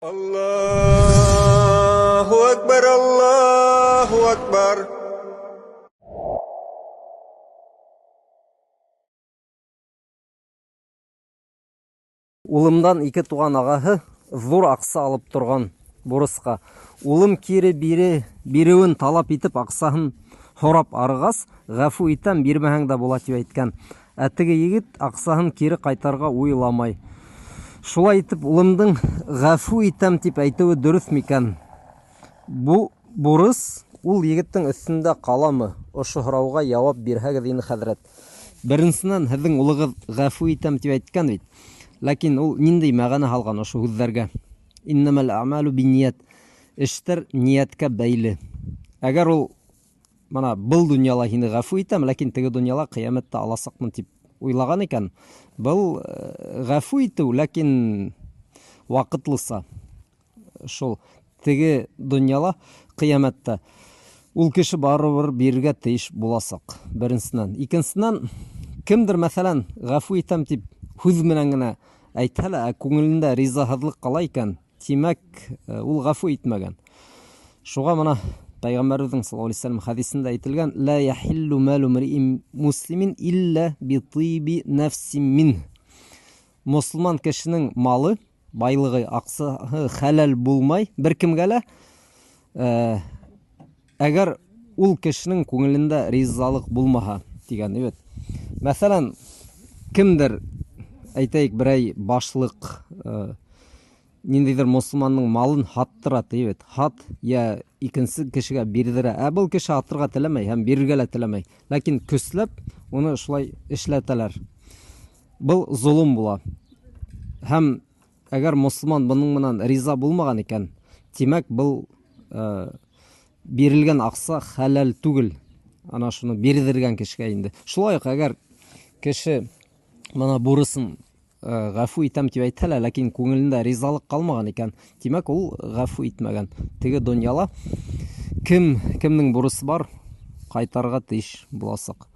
Allahu Akbar, Allahu Akbar. Улымдан ике туған ағаһы зур ақса алып тұрған бурысқа. Улым кире биреуін талап итеп ақсаһын һорап арығас, ғафу итәм, бирмәһәң дә була дип әйткән. Теге егет ақсаһын кире кайтарга уйламай. Шулай итеп, улымдың ғафу итәм дип әйтеүе дөрес микән? Бу бурыс ул егеттең өстендә каламы? Ошо һорауга җавап бирһәгез инде, хәзрәт. Беренчедән, һезнең улыгыз ғафу итәм дип әйткән бит. Ләкин ул ниндәй мәгънә һалган ошо һүзләргә? Иннамал аъмалу бинният. Эштәр нияткә бәйле. Әгәр ул мана был дөньяла һине ғафу итәм, ләкин теге дөньяла кыямәттә аласакмын дип уйлаган икән. Был ғафу итү, ләкин вакытлыса. Шул теге дөньяла кыямәттә ул кеше барыбер бирергә тиеш буласак. Беренчедән, икенчедән, кемдер мәсәлән ғафу итәм дип һүз менән генә әйтһә лә, күңелендә ризаһызлык кала икән, тимәк, ул ғафу итмәгән. Шуга мына Пәйгамбәрбезнең саллаллаһу алейһи ва саллям хадисендә әйтелгән: "Ла яхиллу малу мриин муслимин илля би тиби нафсин мин." Мусламан кешенең малы, байлыгы, аксаһы хәләл булмай бер кемгә лә, әгәр ул кешенең күңелендә ризалык булмаһа дигән. Evet. Мәсәлән, кемдер, әйтәйек, берәй башлык ниндидер мусламанның малын хаттыра, evet, хат я икенче кешегә бирдерә. Был кеше хаттырга теләмәй һәм бирергә лә теләмәй. Ләкин көсләп уны шулай эшләтәләр. Был зулым була. Һәм әгәр мусламан буның менән риза булмаган икән, тимәк, был бирелгән акса хәләл түгел. Ана шуны бирдергән кешегә инде. Шулай ук әгәр кеше мана бурысын ғафу итәм дип әйтһә лә, ләкин күңелендә ризалык калмаган икән, тимәк, ул ғафу итмәгән. Теге дөньяла кемнең бурысы бар, кайтарга тиеш буласак.